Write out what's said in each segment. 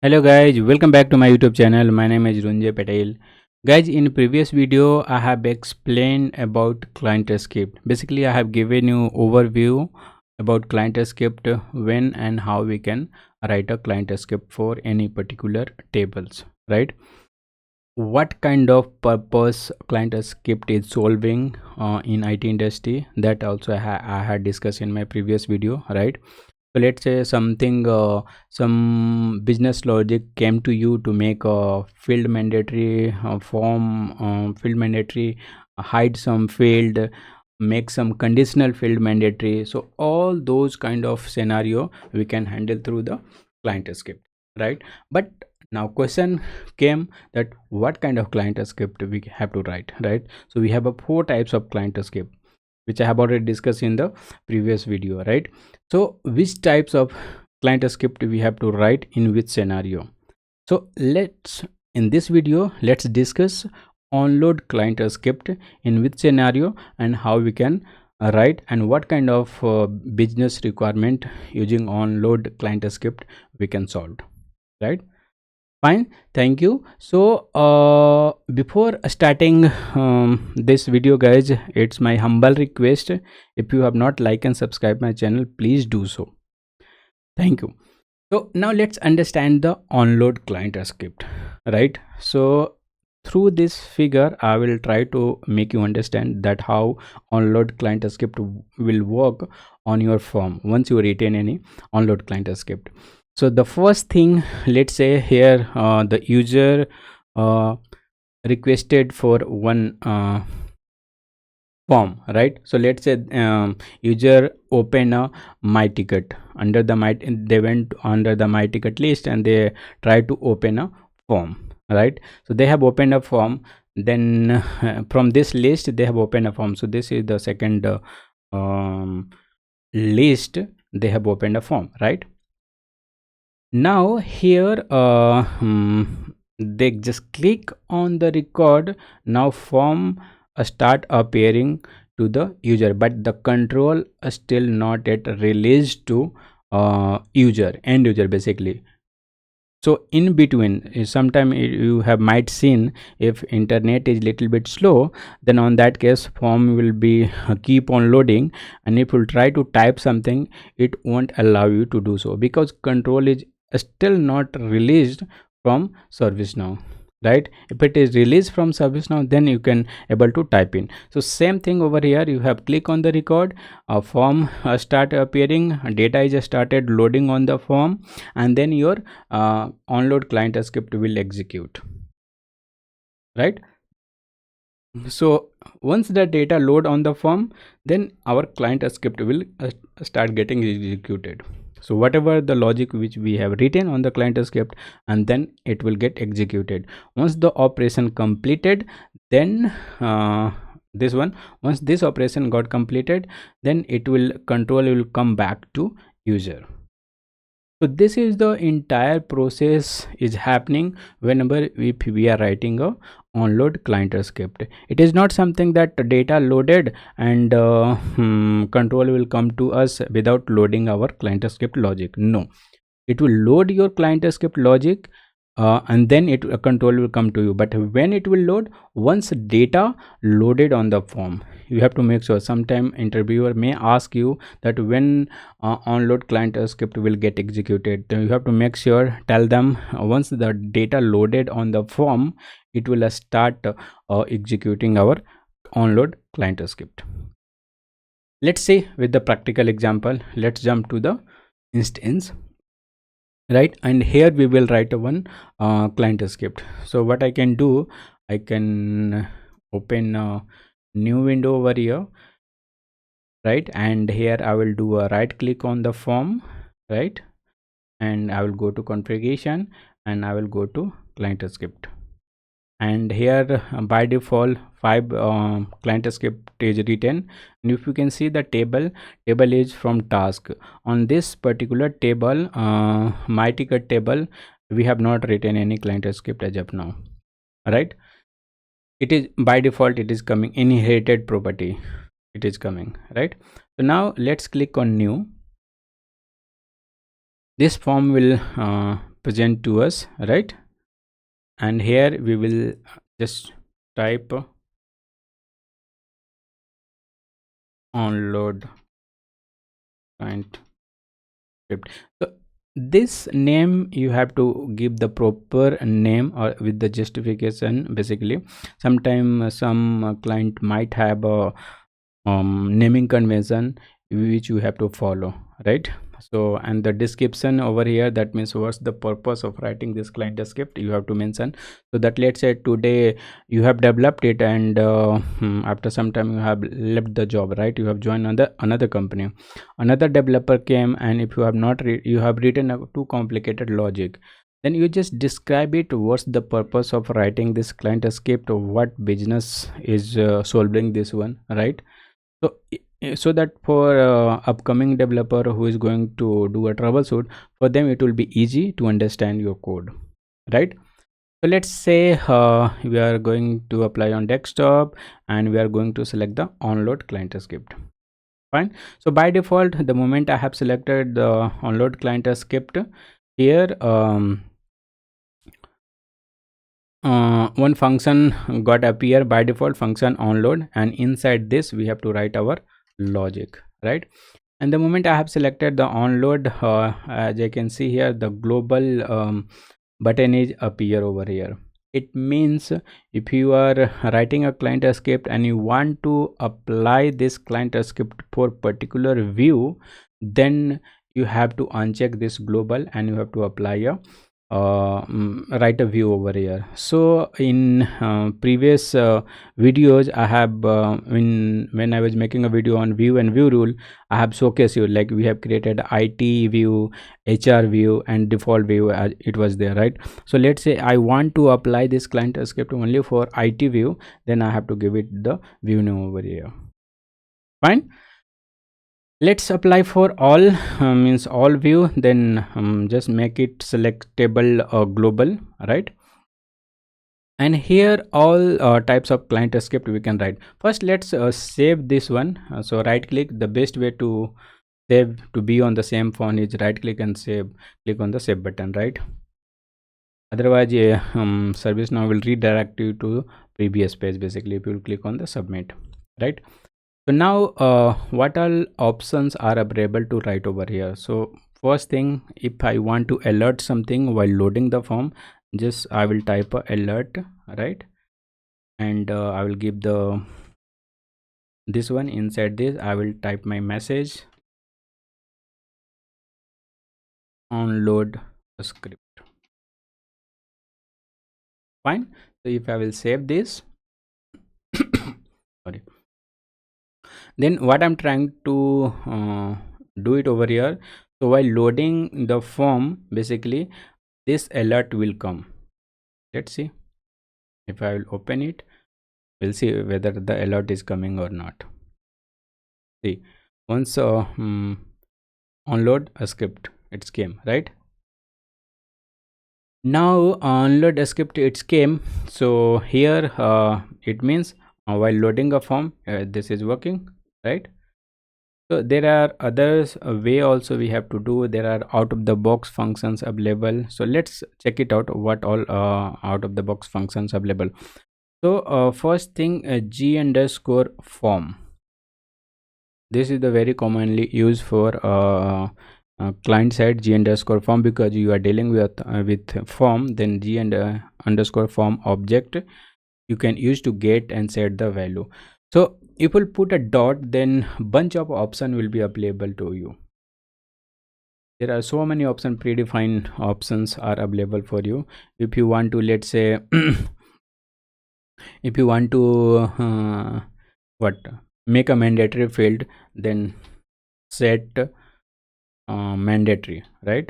Hello guys, welcome back to my YouTube channel. My name is Runjay Patel. Guys, in previous video I have explained about client script. Basically I have given you overview about client script, when and how we can write a client script for any particular tables, right? What kind of purpose client script is solving in IT industry, that also I had discussed in my previous video, right? So let's say something, some business logic came to you to make a field mandatory form, field mandatory, hide some field, make some conditional field mandatory. So all those kind of scenario we can handle through the client script, right? But now question came that what kind of client script we have to write, right? So we have four types of client script, which I have already discussed in the previous video, right? So which types of client script we have to write in which scenario? So let's, in this video, let's discuss onLoad client script, in which scenario and how we can write, and what kind of business requirement using onLoad client script we can solve, right? Fine, thank you. So before starting this video guys, it's my humble request, if you have not liked and subscribed my channel, please do so. Thank you. So now let's understand the onLoad client script, right? So through this figure I will try to make you understand that how onLoad client script will work on your form once you retain any onLoad client script. So the first thing, let's say here the user requested for one form, right? So let's say user open a my ticket under the my, they went under the my ticket list and they try to open a form, right? So they have opened a form, then from this list they have opened a form. So this is the second list, they have opened a form, right? Now here they just click on the record. Now form start appearing to the user, but the control still not yet released to end user basically. So in between, sometime you have might seen, if internet is little bit slow, then on that case form will be keep on loading, and if you try to type something, it won't allow you to do so because control is still not released from ServiceNow, right? If it is released from ServiceNow, then you can able to type in. So same thing over here, you have click on the record, a form start appearing, data is started loading on the form, and then your onLoad client script will execute, right? So once the data load on the form, then our client script will start getting executed. So whatever the logic which we have written on the client script, and then it will get executed. Once the operation completed, then once this operation got completed, then control will come back to user. So this is the entire process is happening whenever we are writing a onLoad client script. It is not something that data loaded and control will come to us without loading our client script logic. No, it will load your client script logic and then control will come to you. But when it will load, once data loaded on the form, you have to make sure, sometime interviewer may ask you that when onLoad client script will get executed. You have to make sure, tell them once the data loaded on the form, it will start executing our onLoad client script. Let's see with the practical example. Let's jump to the instance, right? And here we will write one client script. So what I can do, I can open a new window over here, right? And here I will do a right click on the form, right? And I will go to configuration and I will go to client script. And here by default 5 client script is written, and if you can see the table is from task. On this particular table, my ticket table, we have not written any client script as of now, right? It is by default, it is coming inherited property, it is coming, right? So now let's click on new. This form will present to us, right? And here we will just type onLoad client script. So this name you have to give the proper name or with the justification. Basically sometime some client might have a naming convention which you have to follow, right? So, and the description over here, that means what's the purpose of writing this client script, you have to mention. So that let's say today you have developed it and after some time you have left the job, right? You have joined another company, another developer came, and if you have not you have written a too complicated logic, then you just describe it. What's the purpose of writing this client script, or what business is solving this one, right? So so that for upcoming developer who is going to do a troubleshoot, for them it will be easy to understand your code, right? So let's say we are going to apply on desktop and we are going to select the onLoad client script. Fine. So by default, the moment I have selected the onLoad client script, here one function got appear by default, function onLoad, and inside this we have to write our logic, right? And the moment I have selected the onLoad, as I can see here, the global button is appear over here. It means if you are writing a client script and you want to apply this client script for particular view, then you have to uncheck this global and you have to apply a write a view over here. So in previous videos I have when I was making a video on view and view rule, I have showcased you, like we have created IT view, HR view, and default view as it was there, right? So let's say I want to apply this client script only for IT view, then I have to give it the view name over here. Fine. Let's apply for all means all view, then just make it selectable global, right? And here all types of client script we can write. First let's save this one. So right click, the best way to save to be on the same phone is right click and save, click on the save button, right? Otherwise ServiceNow will redirect you to previous page basically if you click on the submit, right? So now what all options are available to write over here. So first thing, if I want to alert something while loading the form, just I will type a alert, right? And I will give the this one. Inside this I will type my message onLoad script. Fine. So if I will save this sorry, then what I'm trying to do it over here. So while loading the form, basically this alert will come. Let's see if I will open it, we'll see whether the alert is coming or not. See, once onLoad a script, it came, right? Now onLoad a script, it came. So here it means while loading a form, this is working, right? So there are others way also we have to do. There are out of the box functions available. So let's check it out, what all out of the box functions available. So first thing, g_form. This is the very commonly used for client side g_form, because you are dealing with form, then g_form object you can use to get and set the value. So if we'll put a dot, then bunch of option will be available to you. There are so many options, predefined options are available for you. If you want to, let's say if you want to make a mandatory field, then set mandatory, right?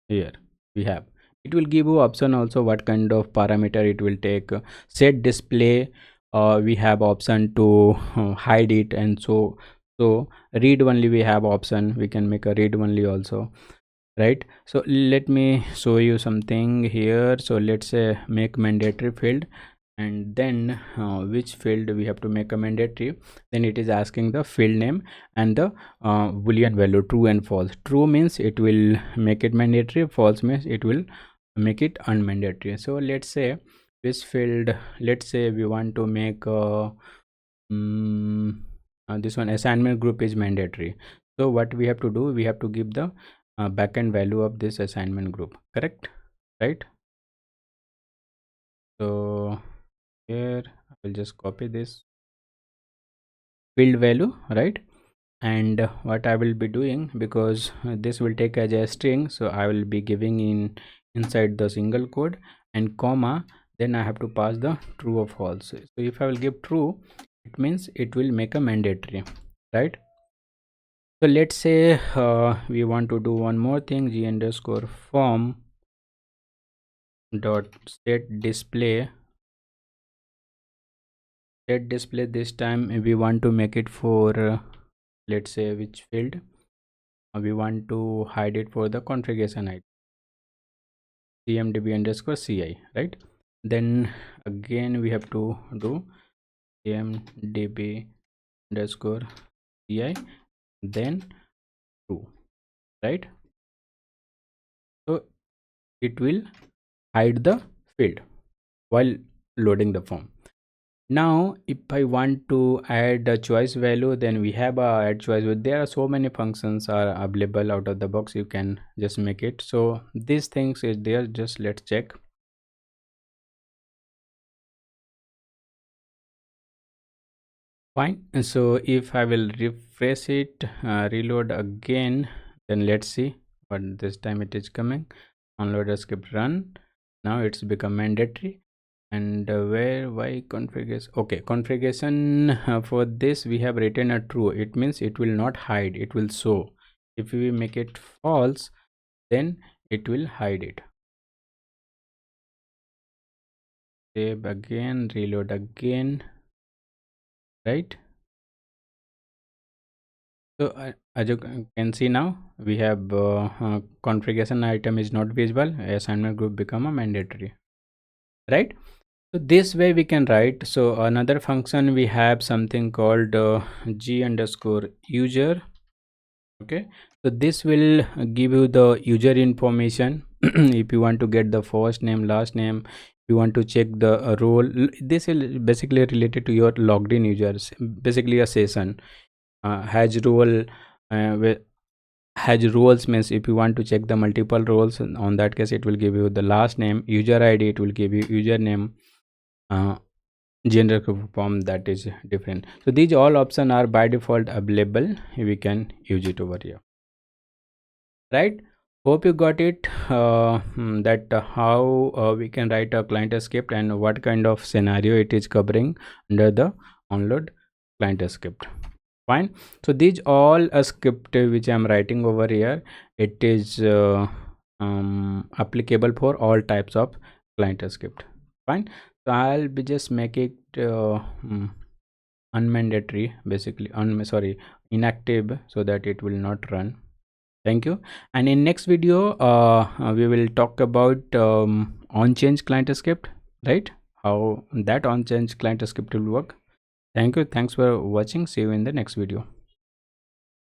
Here we have, it will give you option also what kind of parameter it will take. Set display, we have option to hide it, and so read only we have option, we can make a read only also, right? So let me show you something here. So let's say make mandatory field, and then which field we have to make a mandatory. Then it is asking the field name and the boolean value, true and false. True means it will make it mandatory, false means it will make it unmandatory. So let's say this field, let's say we want to make this one, assignment group is mandatory. So what we have to do, we have to give the backend value of this assignment group, correct? Right? So here I will just copy this field value, right? And what I will be doing, because this will take as a string, so I will be giving inside the single quote and comma, then I have to pass the true or false. So if I will give true, it means it will make a mandatory, right? So let's say we want to do one more thing, g underscore form dot set display. Set display, this time we want to make it for let's say which field we want to hide it, for the configuration ID, cmdb underscore ci, right? Then again we have to do cmdb underscore ci, then true, right? So it will hide the field while loading the form. Now if I want to add a choice value, then we have a add choice value. There are so many functions are available out of the box, you can just make it. So these things is there, just let's check. Fine. And so if I will refresh it, reload again, then let's see, but this time it is coming. onLoad script run. Now it's become mandatory. And why configuration? Okay, configuration for this we have written a true, it means it will not hide, it will show. If we make it false, then it will hide it. Save again, reload again, right? So as you can see, now we have configuration item is not visible, assignment group become a mandatory, right? So this way we can write. So another function we have something called g underscore user. Okay, so this will give you the user information. If you want to get the first name, last name, you want to check the role, this is basically related to your logged in users, basically a session has role has roles, means if you want to check the multiple roles, on that case it will give you the last name, user id, it will give you username, gender form, that is different. So these all options are by default available, we can use it over here, right? Hope you got it, that how we can write a client script and what kind of scenario it is covering under the onLoad client script. Fine. So these all a script which I am writing over here, it is applicable for all types of client script. Fine. So I'll be just make it unmandatory, basically inactive, so that it will not run. Thank you. And in next video we will talk about on change client script, right? How that on change client script will work. Thank you. Thanks for watching. See you in the next video.